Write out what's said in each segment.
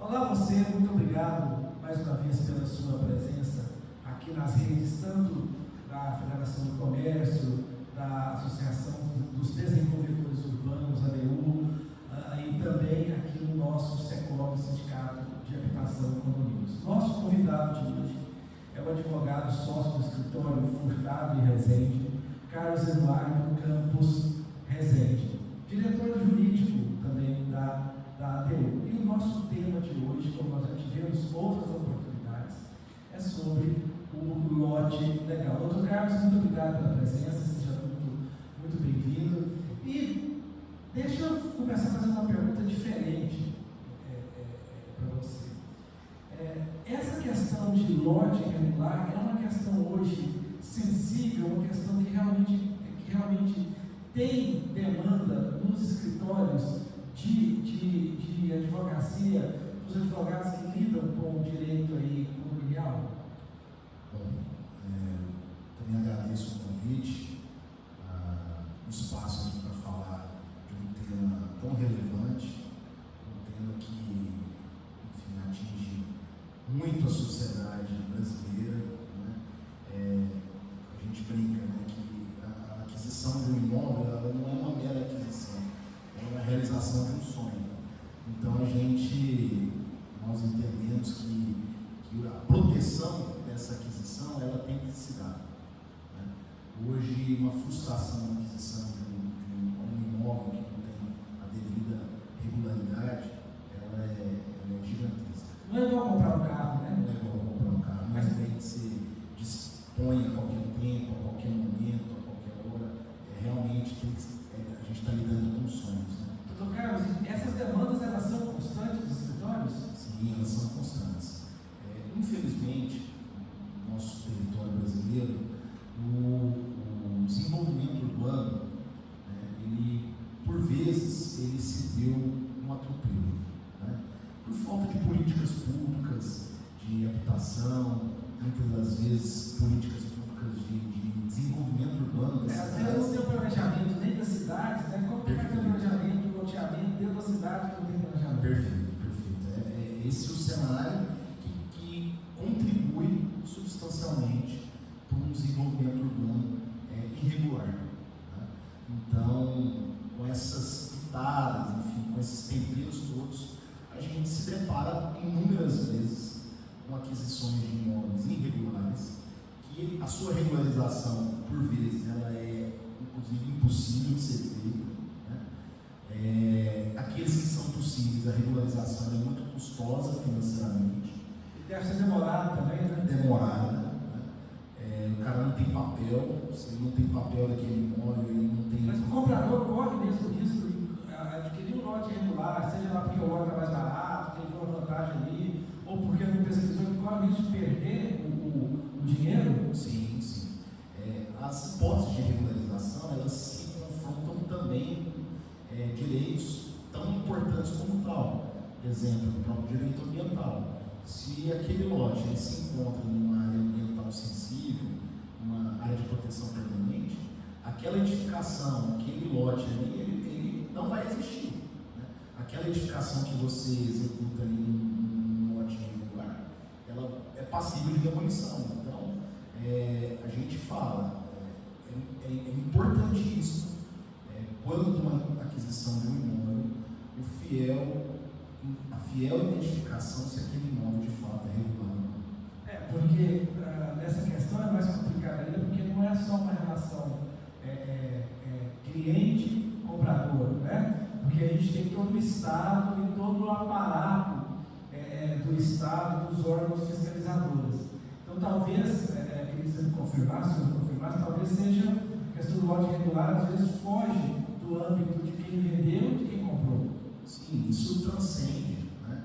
Olá você, muito obrigado mais uma vez pela sua presença aqui nas redes, tanto da Federação do Comércio, da Associação dos Desenvolvedores Urbanos, ADU, e também aqui no nosso SECOB, Sindicato de Habitação e Condomínios. Nosso convidado de hoje é o advogado sócio do escritório Furtado e Rezende, Carlos Eduardo Campos Rezende, diretor jurídico também da ADU. E o nosso tema de hoje, como nós já tivemos outras oportunidades, é sobre o lote legal. Doutor Carlos, muito obrigado pela presença, seja muito bem-vindo. E deixa eu começar fazendo uma pergunta diferente para você. Essa questão de lote irregular é uma questão hoje sensível, uma questão que realmente tem demanda nos escritórios de advocacia, dos advogados que lidam com o direito aí condominial? Bom, também agradeço o convite, o espaço aqui para falar de um tema tão relevante, um tema que, enfim, atinge muito a sociedade brasileira, né? A gente brinca, né, que a aquisição de um imóvel ela não é uma mera aquisição, é uma realização de um sonho. Então nós entendemos que a proteção dessa aquisição ela tem que se dar, né? Hoje uma frustração na aquisição de um imóvel que não tem a devida regularidade, ela é gigantesca. Não é igual comprar um carro, né? Não é igual comprar um carro, mas tem que se dispõe a qualquer tempo, a qualquer momento, a qualquer hora. Realmente a gente está lidando com sonhos, né? Doutor Carlos, essas demandas elas são constantes dos escritórios? Sim, elas são constantes. Infelizmente, no nosso território brasileiro, o desenvolvimento urbano, ele, por vezes, ele se deu um atropelo, né? Por falta de políticas públicas de habitação, muitas das vezes políticas públicas de desenvolvimento urbano. Às vezes não tem o planejamento nem das cidades, né? Como que vai ter o planejamento, o loteamento dentro da cidade que não tem planejamento? Perfeito. Esse é o cenário que contribui substancialmente para um desenvolvimento urbano irregular, né? Então, com essas pitadas, enfim, com esses temperos todos, a gente se depara inúmeras vezes com aquisições de imóveis irregulares, que a sua regularização, por vezes, ela é, inclusive, impossível de ser feita, né? Aqueles que são possíveis, a regularização é muito custosa financeiramente. E deve ser demorado também, né? Demorada, né? O cara não tem papel, se ele não tem papel daquele imóvel, ele não tem... Mas o comprador corre mesmo risco de adquirir um lote irregular, seja lá porque o lote está mais barato, tem uma vantagem ali, ou porque não pesquisou, ele corre o risco de perder o dinheiro? Sim. As hipóteses de regularização, elas se confrontam também com direitos tão importantes como tal. Por exemplo, o próprio direito ambiental. Se aquele lote ele se encontra numa área ambiental sensível, uma área de proteção permanente, aquela edificação, aquele lote ali, ele não vai existir, né? Aquela edificação que você executa ali num lote irregular, ela é passível de demolição. Então, a gente fala, é importantíssimo, quando de uma aquisição de um imóvel, a fiel identificação se aquele imóvel de fato é regular. Porque nessa questão é mais complicada ainda, porque não é só uma relação cliente-comprador, né? Porque a gente tem todo o Estado e todo o aparato do Estado, dos órgãos fiscalizadores. Então, talvez, queria que você confirmasse, talvez seja a questão do lote irregular, às vezes foge do âmbito de quem vendeu e de quem comprou. Sim, isso transcende, né?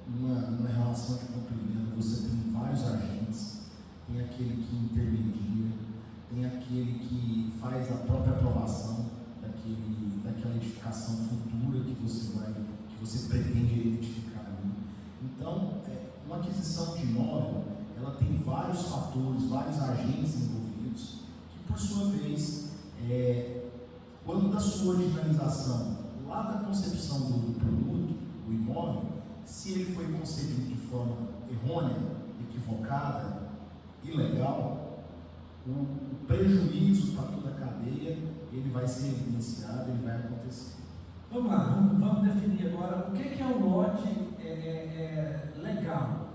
Numa relação de compra e venda, você tem vários agentes, tem aquele que intermedia, tem aquele que faz a própria aprovação daquela edificação futura que você pretende edificar ali. Então, uma aquisição de imóvel, ela tem vários fatores, vários agentes envolvidos, que por sua vez, quando da sua originalização, lá da concepção do produto, do imóvel, se ele foi concebido de forma errônea, equivocada, ilegal, o prejuízo para toda a cadeia, ele vai ser evidenciado, ele vai acontecer. Vamos lá, vamos definir agora o que é um lote legal.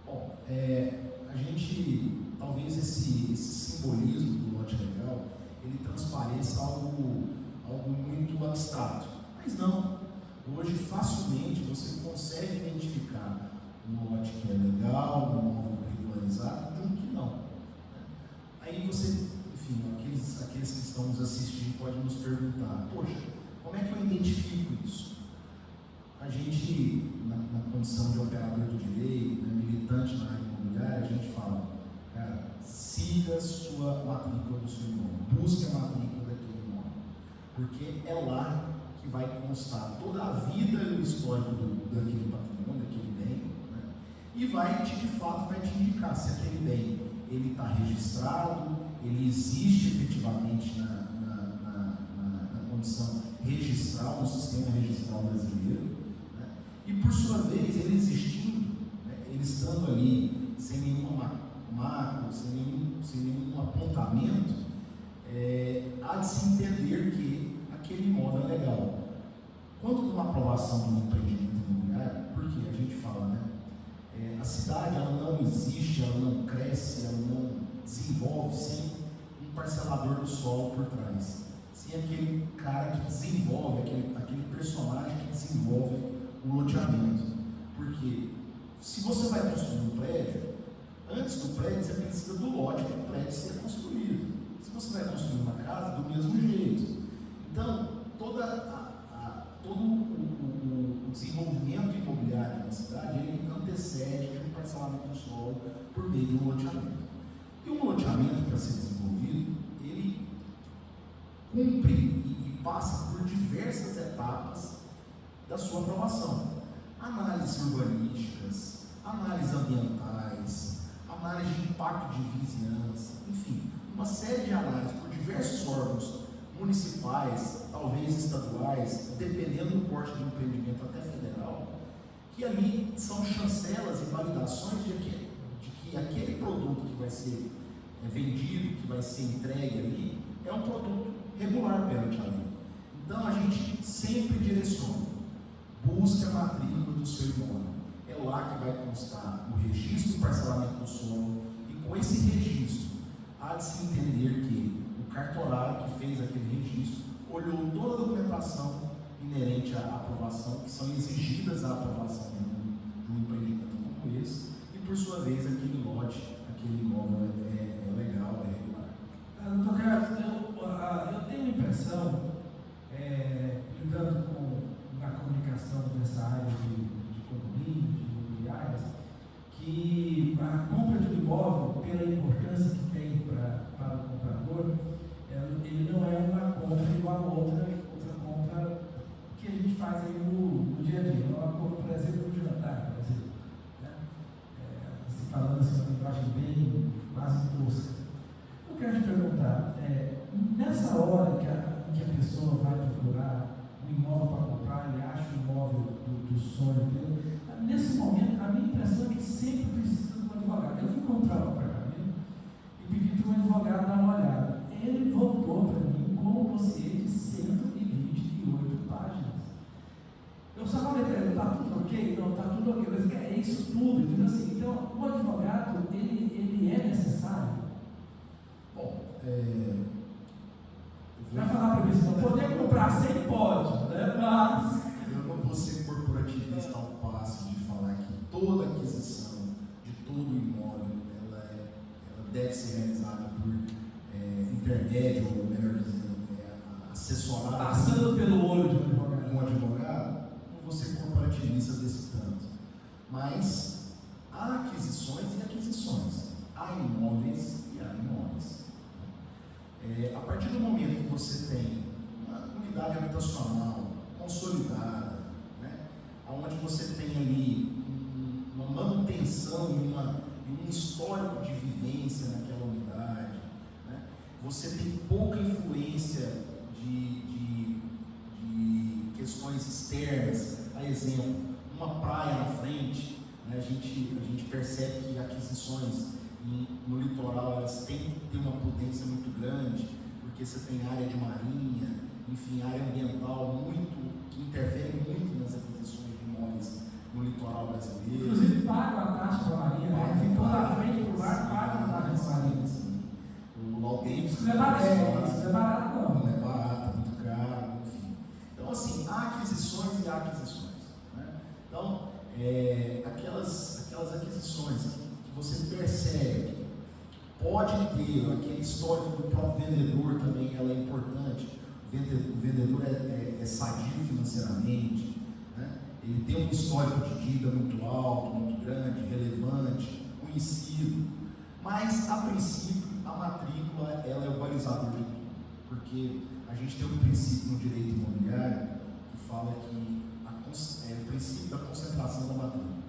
Bom, a gente, talvez esse simbolismo do lote legal, ele transpareça algo muito abstrato, mas não. Hoje, facilmente, você consegue identificar um lote que é legal, um imóvel regularizado, de um que não. Aí você, enfim, aqueles que estão nos assistindo podem nos perguntar, poxa, como é que eu identifico isso? A gente, na condição de operador do direito, militante na área imobiliária, a gente fala, cara, siga a sua matrícula do seu imóvel, busque a matrícula daquele imóvel, porque é lá que vai constar toda a vida e o histórico daquele patrimônio, daquele bem, né? E de fato vai te indicar se aquele bem ele está registrado, ele existe efetivamente na condição registral, no sistema registral brasileiro, né? E por sua vez, ele existindo, né? Ele estando ali sem nenhuma mácula, sem nenhum apontamento, há de se entender que aquele imóvel é legal. Quando uma aprovação de um empreendimento imobiliário, porque a gente fala, né? A cidade ela não existe, ela não cresce, ela não desenvolve sem um parcelador do solo por trás, sem aquele cara que desenvolve, aquele personagem que desenvolve o loteamento. Porque se você vai construir um prédio, antes do prédio você precisa do lote para o prédio ser construído. Se você vai construir uma casa, do mesmo jeito. Então, todo o desenvolvimento imobiliário da cidade, ele antecede um parcelamento do solo por meio de um loteamento. E um loteamento, para ser desenvolvido, ele cumpre e passa por diversas etapas da sua aprovação. Análises urbanísticas, análises ambientais, análise de impacto de vizinhança, enfim, uma série de análises por diversos órgãos municipais, talvez estaduais, dependendo do porte do empreendimento até federal, que ali são chancelas e validações de que aquele produto que vai ser vendido, que vai ser entregue ali, é um produto regular perante a lei. Então a gente sempre direciona, busque a matrícula do seu imóvel. É lá que vai constar o registro do parcelamento do solo, e com esse registro há de se entender que o cartorário que fez aquele registro olhou toda a documentação inerente à aprovação, que são exigidas à aprovação de um empreendimento como esse, e por sua vez aquele lote, aquele imóvel é legal, é regular. Doutor Carlos, eu tenho a impressão, lidando na comunicação dessa área de condomínio, de imobiliárias, que a compra de um imóvel, pela importância que tem para o comprador, ele não é uma compra igual a outra compra que a gente faz aí no dia a dia. Não é uma compra, por exemplo, no jantar, por exemplo, né? Se falando assim, uma linguagem bem quase tosca. Eu quero te perguntar, nessa hora que a pessoa vai procurar um imóvel para comprar, ele acha o imóvel do sonho dele, nesse momento, a minha impressão é que sempre precisa de um advogado. Eu fui comprar um apartamento e pedi para um advogado dar uma olhada. Ele voltou para mim com um dossiê de 128 páginas. Eu só falei para ele, está tudo ok? Não, está tudo ok, mas é isso tudo. Então, assim, então o advogado, ele é necessário? Bom, vai falar para mim, se não poder comprar sem pode, né? Mas eu não vou ser corporativista ao passo de falar que toda aquisição de todo imóvel ela deve ser realizada por intermédio, ou melhor dizendo, assessorada passando pelo olho de um advogado. Não vou ser corporativista desse tanto, mas há aquisições e aquisições, há imóveis e há imóveis. A partir do momento que você tem uma unidade habitacional consolidada, né, onde você tem ali uma manutenção e um histórico de vivência naquela unidade, né, você tem pouca influência de questões externas, a exemplo, uma praia na frente, né? A gente percebe que aquisições no litoral elas têm que ter uma potência muito grande, porque você tem área de marinha, enfim, área ambiental que interfere muito nas aquisições de imóveis no litoral brasileiro. Inclusive paga a taxa para a marinha, né? Quem for na frente do bar paga a taxa para a marinha. O Laudentes isso não é barato não. Não é barato, muito caro, enfim. Então assim, há aquisições e há aquisições, né? Então, aquelas aquisições que você percebe que pode ter aquele histórico do próprio vendedor também, ela é importante. O vendedor é sadio financeiramente, né? Ele tem um histórico de dívida muito alto, muito grande, relevante, conhecido, mas a princípio a matrícula ela é o balizador de tudo, porque a gente tem um princípio no direito imobiliário que fala que o princípio da concentração da matrícula.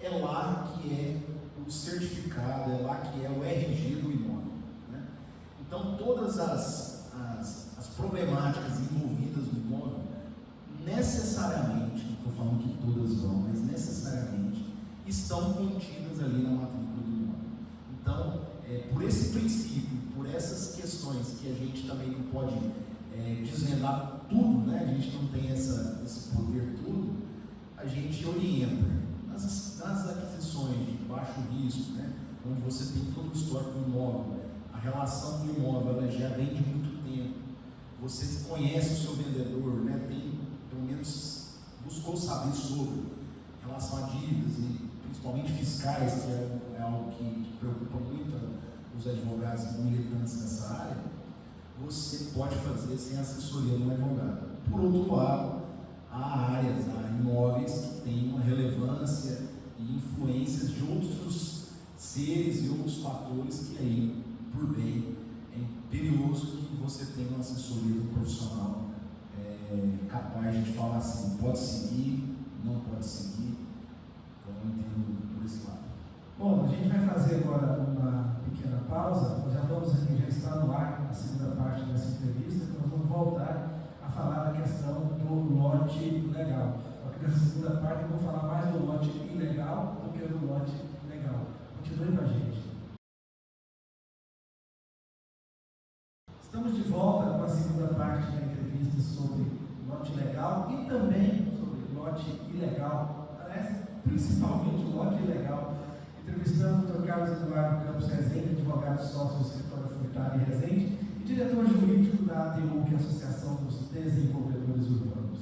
É lá que é o certificado, é lá que é o RG do imóvel, né? Então todas as problemáticas envolvidas no imóvel, necessariamente, não estou falando que todas vão, mas necessariamente estão contidas ali na matrícula do imóvel. Então, por esse princípio, por essas questões que a gente também não pode desvendar tudo, né? A gente não tem esse poder todo, a gente orienta nas aquisições de baixo risco, né? Onde você tem todo o histórico do imóvel, a relação do imóvel ela já vem de muito tempo, você conhece o seu vendedor, né? Tem, pelo menos, buscou saber sobre em relação a dívidas e principalmente fiscais, que é algo que preocupa muito os advogados militantes nessa área. Você pode fazer sem assessoria de um advogado. Por outro lado, há áreas, há imóveis que têm uma relevância e influências de outros seres e outros fatores que aí, por bem, é imperioso que você tenha uma assessoria de um profissional capaz de falar assim, pode seguir, não pode seguir. Então eu entendo por esse lado. Bom, a gente vai fazer agora uma pequena pausa. Nós já vamos aqui, já está no ar a segunda parte dessa entrevista, nós vamos voltar a falar da questão do lote legal. Porque nessa segunda parte eu vou falar mais do lote ilegal do que do lote legal. Continue com a gente. Estamos de volta com a segunda parte da entrevista sobre lote legal e também sobre lote ilegal. Aliás, principalmente o lote ilegal. Entrevistando o Dr. Carlos Eduardo Campos Rezende, advogado sócio do escritório Furtado e Rezende, e diretor jurídico da ADU, que é a Associação dos Desenvolvedores Urbanos.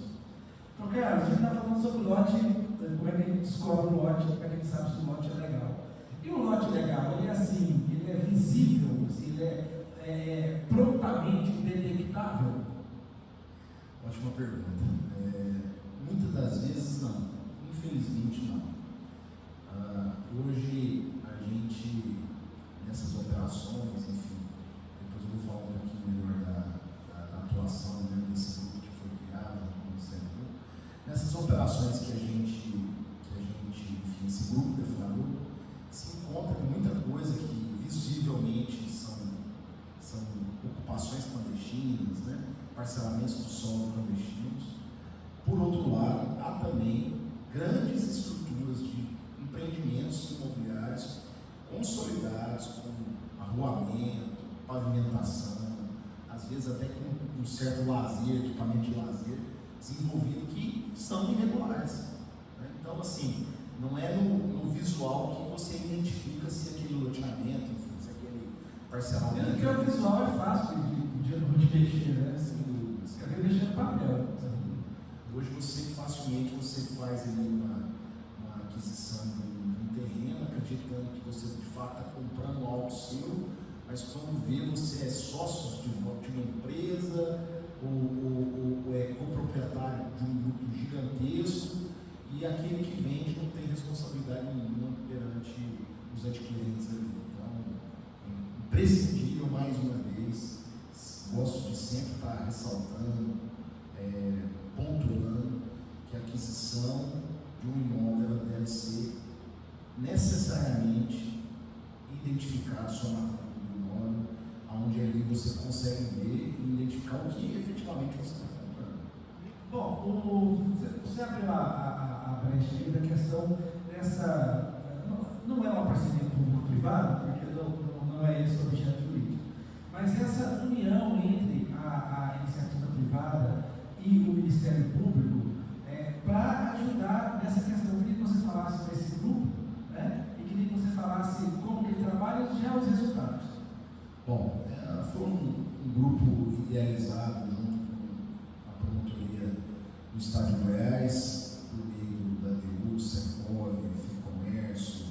Dr. Carlos, a gente está falando sobre o lote, como é que a gente descobre o lote, como é que a gente sabe se o lote é legal. E o lote legal, ele é assim, ele é visível, ele é prontamente detectável? Ótima pergunta. Muitas das vezes não, infelizmente não. Hoje a gente, nessas operações, enfim, depois eu vou falar um pouquinho melhor da atuação, né, desse grupo que foi criado no Ministério Público. Nessas operações que a gente enfim, esse grupo deflagrou, se encontra com muita coisa que visivelmente são ocupações clandestinas, né, parcelamentos do solo clandestinos. Por outro lado, há também grandes estruturas de empreendimentos imobiliários consolidados, com arruamento, pavimentação, às vezes até com um certo lazer, equipamento de lazer desenvolvido, que são irregulares, né? Então, assim, não é no visual que você identifica se aquele loteamento, enfim, se aquele parcelamento. Porque o visual é fácil de mexer, né? Sem dúvida. Você quer mexer no papel. Hoje facilmente você faz ali uma aquisição de um terreno, acreditando que você de fato está comprando algo seu, mas quando vê você é sócio de uma empresa ou é coproprietário de um grupo gigantesco, e aquele que vende não tem responsabilidade nenhuma perante os adquirentes ali. Então, é imprescindível, mais uma vez, gosto de sempre estar ressaltando, pontuando que a aquisição de um imóvel ela deve ser necessariamente identificado sua matrícula do imóvel, onde ali você consegue ver e identificar o que efetivamente você está comprando. Bom, você abriu a neste livro a questão dessa, não é uma parceria público-privada, porque não é esse o objeto jurídico, mas essa união entre a iniciativa privada e o Ministério Público para ajudar nessa questão. Eu queria que você falasse desse grupo, né? E queria que você falasse como que ele trabalha e já os resultados. Bom, foi um grupo idealizado junto com a promotoria do Estado de Goiás, por meio da ADU, Secov, Fincomércio,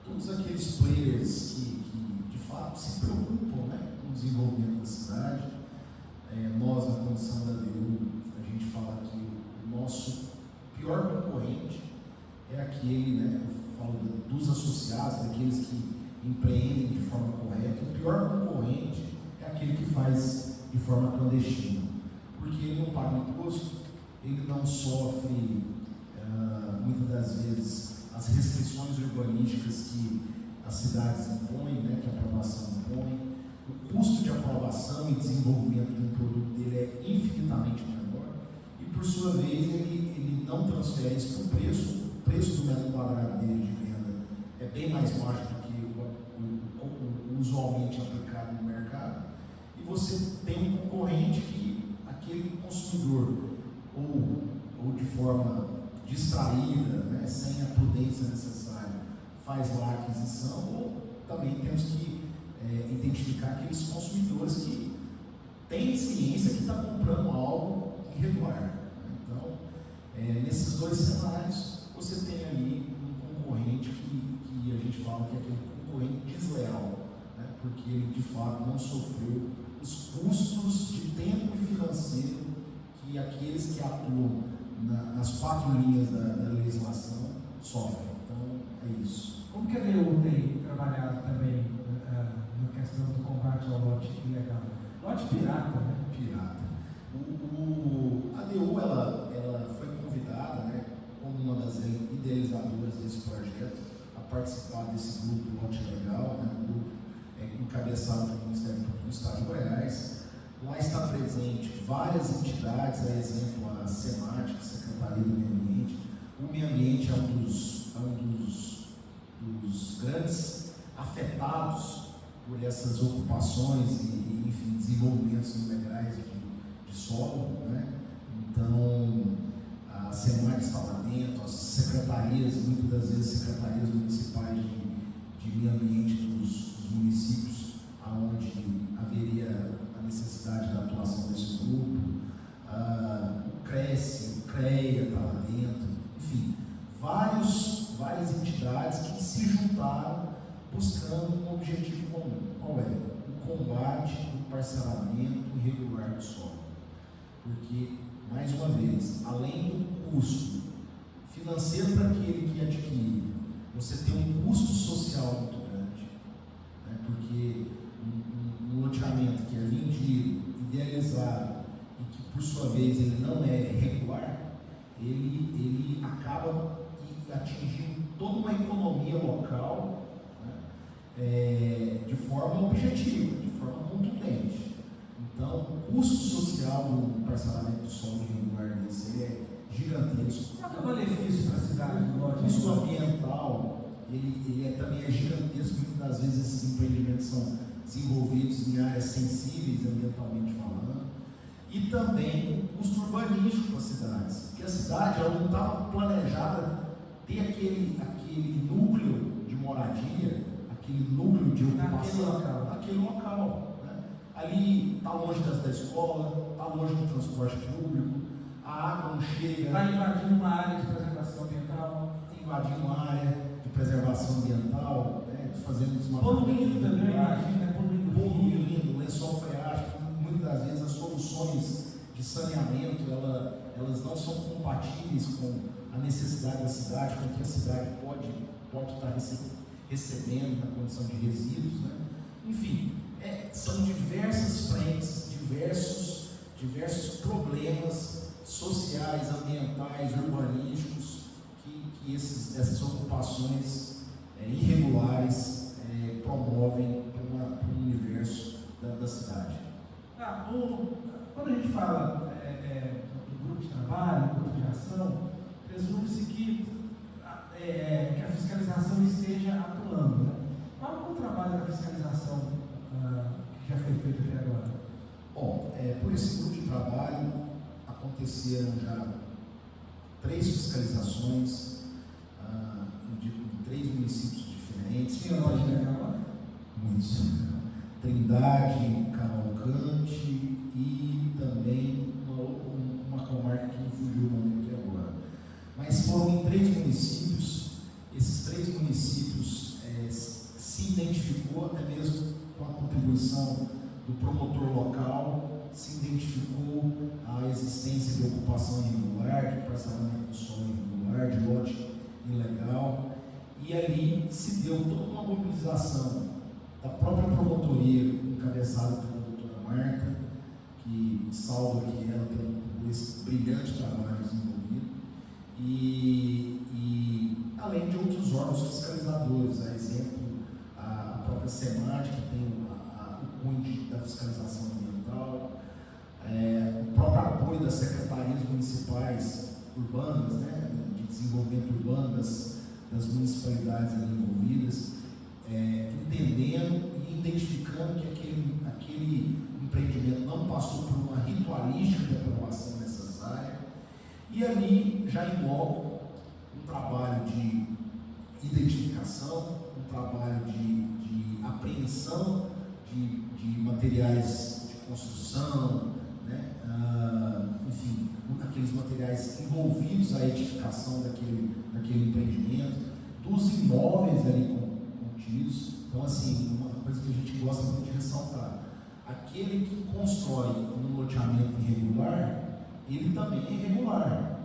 todos aqueles players que de fato se preocupam, né, com o desenvolvimento da cidade. Nós, na condição da ADU, a gente fala que o nosso pior concorrente é aquele, né, eu falo dos associados, daqueles que empreendem de forma correta. O pior concorrente é aquele que faz de forma clandestina, porque ele não paga imposto, ele não sofre, muitas das vezes, as restrições urbanísticas que as cidades impõem, né, que a aprovação impõe. O custo de aprovação e desenvolvimento de um produto dele é infinitamente menor e, por sua vez, ele não transfere isso para o preço. O preço do metro quadrado dele de venda é bem mais baixo do que o usualmente aplicado no mercado. E você tem um concorrente que aquele consumidor, ou de forma distraída, né, sem a prudência necessária, faz lá a aquisição, ou também temos que identificar aqueles consumidores que têm ciência que está comprando algo irregular. Né? Então, nesses dois cenários, você tem ali um concorrente que a gente fala que é aquele concorrente desleal, né? Porque ele de fato não sofreu os custos de tempo e financeiro que aqueles que atuam nas quatro linhas da legislação sofrem. Então, é isso. Como que a ADU tem trabalhado também na questão do combate ao lote ilegal? Lote pirata, né? Pirata. A ADU, ela foi convidada, né, como uma das idealizadoras desse projeto, a participar desse grupo Lote Legal, né, um grupo encabeçado pelo Ministério Público do Estado de Goiás. Lá está presente várias entidades, a exemplo a SEMAT, Secretaria do Meio Ambiente. O meio ambiente é um dos grandes afetados por essas ocupações e enfim, desenvolvimentos ilegais de solo, né? Então, a SEMAT está lá dentro, as secretarias, muitas das vezes secretarias municipais de meio ambiente dos municípios, onde haveria a necessidade da atuação desse grupo, o CRECE, o CREA está lá dentro, enfim, várias entidades que se juntaram buscando um objetivo comum. Qual é? O combate do parcelamento irregular do solo. Porque, mais uma vez, além do custo financeiro para aquele que adquire, você tem um custo social muito grande, né? Porque um loteamento que é vendido, idealizado e que, por sua vez, ele não é regular, ele acaba atingindo toda uma economia local, né, de forma objetiva, de forma contundente. Então, o custo social do parcelamento do solo irregular desse é gigantesco. Qual é o benefício para a cidade do Norte? O custo ambiental ele também é gigantesco. Muitas das vezes esses empreendimentos são desenvolvidos em áreas sensíveis ambientalmente falando. E também o custo urbanístico para as cidades. Porque a cidade ela não estava planejada ter aquele núcleo de moradia, aquele núcleo de ocupação naquele local. Né? Ali está longe da escola, está longe do transporte público, a água não chega. Está invadindo uma área de preservação ambiental. Invadindo uma área de preservação ambiental, né? Fazendo desmatamento. Poluindo também, poluindo, lençol freático. Muitas das vezes as soluções de saneamento elas não são compatíveis com a necessidade da cidade, com o que a cidade pode estar recebendo na condição de resíduos, né? Enfim, são diversas frentes, diversos problemas sociais, ambientais, urbanísticos que essas ocupações irregulares promovem para o universo da cidade. Quando a gente fala do grupo de trabalho, do grupo de ação, presume-se que que a fiscalização esteja atuando, né? Qual é o trabalho da fiscalização que já foi feito até agora? Bom, por esse grupo de trabalho aconteceram já 3 fiscalizações em 3 municípios diferentes. Tinha onde agora? Muitos. Trindade, Cavalcante e também uma comarca que me fugiu o nome aqui agora. Mas foram em 3 municípios. Esses 3 municípios se identificou, até mesmo com a contribuição do promotor local, se identificou a existência de ocupação irregular, de parcelamento do solo irregular, de lote ilegal, e ali se deu toda uma mobilização da própria promotoria, encabeçada pela doutora Marta, que salva aqui ela por esse brilhante trabalho desenvolvido, e além de outros órgãos fiscalizadores, a exemplo, a própria SEMAD, que tem o cunho da fiscalização ambiental, o próprio apoio das secretarias municipais urbanas, né, de desenvolvimento urbano das municipalidades ali envolvidas, entendendo e identificando que aquele empreendimento não passou por uma ritualística de aprovação necessária, e ali já em loco um trabalho de identificação, um trabalho de apreensão de materiais de construção, né? Enfim, aqueles materiais envolvidos à edificação daquele empreendimento, dos imóveis ali contidos. Então, assim, uma coisa que a gente gosta muito de ressaltar: aquele que constrói um loteamento irregular, ele também é irregular,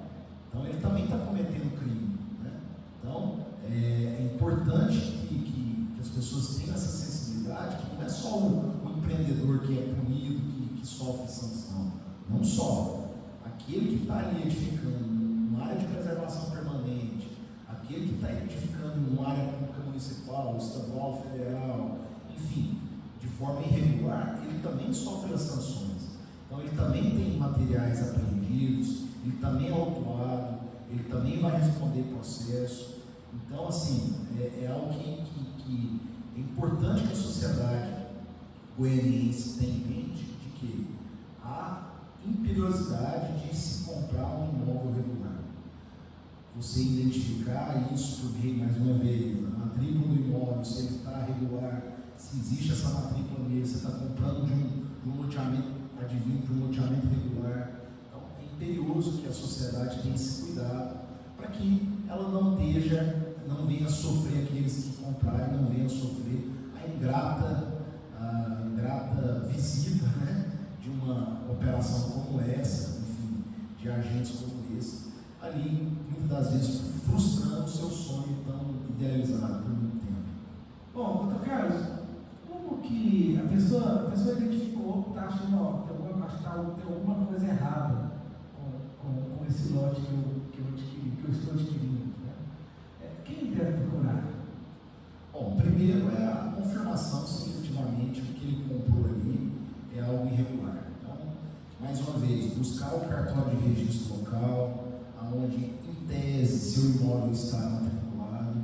então ele também está cometendo crime, né? Então, é importante que as pessoas tenham essa sensibilidade, que não é só o empreendedor que é punido, que sofre sanção, não só. Aquele que está ali edificando uma área de preservação permanente, aquele que está edificando uma área pública municipal, estadual, federal, enfim, de forma irregular, ele também sofre as sanções. Então ele também tem materiais apreendidos, ele também é autuado, ele também vai responder processo. Então, assim, é algo que é importante que a sociedade goianiense tenha em mente, de que há imperiosidade de se comprar um imóvel regular. Você identificar isso por meio, mais uma vez, a matrícula do imóvel, se ele está regular, se existe essa matrícula nele, você está comprando de um loteamento, advindo de um loteamento regular. Então, é imperioso que a sociedade tenha esse cuidado para que ela não venha a sofrer aqueles que comprarem, não venha a sofrer a ingrata visita, né, de uma operação como essa, enfim, de agentes como esse, ali, muitas das vezes, frustrando o seu sonho tão idealizado por muito tempo. Bom, doutor Carlos, como que a pessoa identificou que está achando, tem alguma coisa errada com esse lote que eu estou adquirindo, né? Quem deve procurar? Bom, primeiro é a confirmação se efetivamente o que ele comprou ali é algo irregular. Então, mais uma vez, buscar o cartório de registro local, aonde, em tese, seu imóvel está matriculado,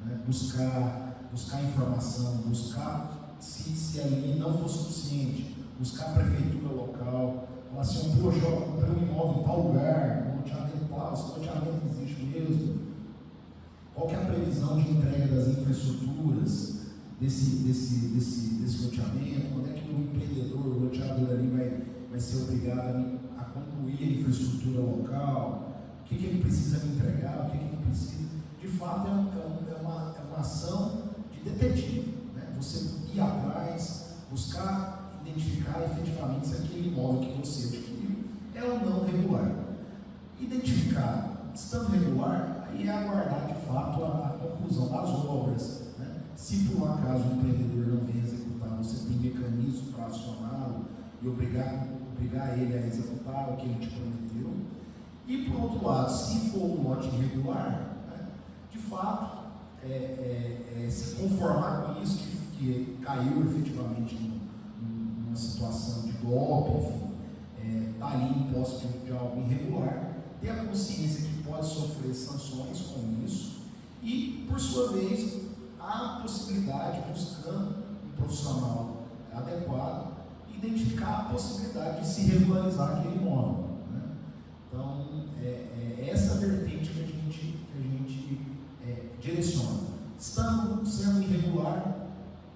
né? buscar informação, buscar, se ali não for suficiente, buscar a prefeitura local, falar assim: poxa, eu comprei um imóvel em tal lugar, um loteamento tal, esse loteamento existe mesmo. Qual que é a previsão de entrega das infraestruturas desse loteamento? Quando é que o empreendedor, o loteador ali vai ser obrigado a concluir a infraestrutura local? O que ele precisa me entregar? O que ele precisa? De fato, é uma ação de detetive, né? Você ir atrás, buscar identificar efetivamente se aquele imóvel que você adquiriu é ou não regular. Identificar estando regular, aí é aguardar de fato a conclusão das obras, né? Se por um acaso o empreendedor não vem executar, você tem mecanismos para acioná-lo e obrigar ele a executar o que ele te prometeu. E por outro lado, se for um lote irregular, né, de fato, se conformar com isso, que caiu efetivamente numa situação de golpe, enfim, está ali em posse de algo irregular, ter a consciência que pode sofrer sanções com isso E, por sua vez, há a possibilidade, buscando um profissional adequado, identificar a possibilidade de se regularizar aquele imóvel, né? Então, é essa vertente que a gente direciona. Estando sendo irregular,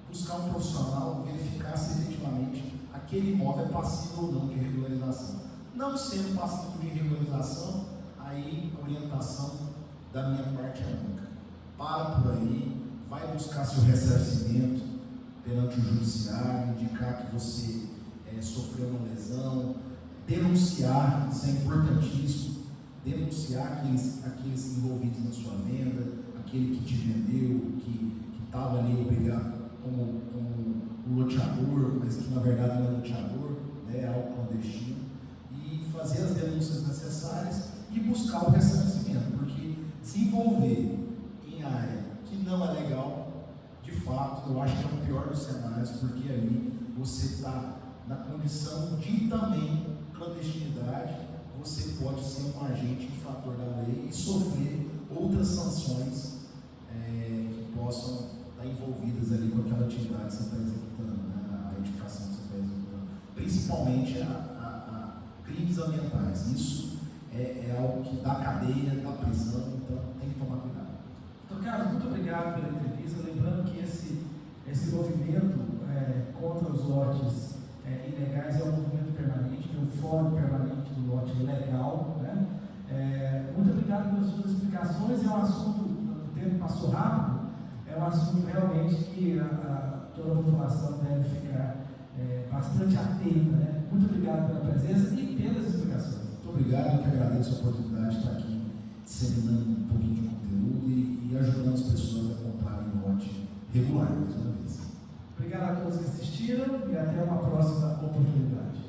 buscar um profissional, verificar se efetivamente aquele imóvel é passível ou não de regularização. Não sendo passível de regularização, aí a orientação da minha parte é única. Para por aí, vai buscar seu ressarcimento perante o judiciário, indicar que você sofreu uma lesão, denunciar, isso é importantíssimo, denunciar aqueles envolvidos na sua venda, aquele que te vendeu, que estava ali obrigado como loteador, mas que na verdade não é loteador, né, é algo clandestino, e fazer as denúncias necessárias e buscar o ressarcimento, porque se envolver em área que não é legal, de fato, eu acho que é o pior dos cenários, porque ali você está na condição de também clandestinidade, você pode ser um agente infrator da lei e sofrer outras sanções que possam estar envolvidas ali com aquela atividade que você está executando, né, a edificação que você está executando, principalmente a crimes ambientais. Isso é algo que dá cadeia, dá prisão, então tem que tomar cuidado. Então, Carlos, muito obrigado pela entrevista. Lembrando que esse movimento contra os lotes ilegais é um movimento permanente, tem um fórum permanente do lote legal, né? Muito obrigado pelas suas explicações. É um assunto, o tempo passou rápido, é um assunto realmente que toda a população deve ficar bastante atenta, né? Muito obrigado pela presença e pelas explicações. Muito obrigado, eu que agradeço a oportunidade de estar aqui disseminando um pouquinho de conteúdo e ajudando as pessoas a comprarem lote regular, mais uma vez. Obrigado a todos que assistiram e até uma próxima oportunidade.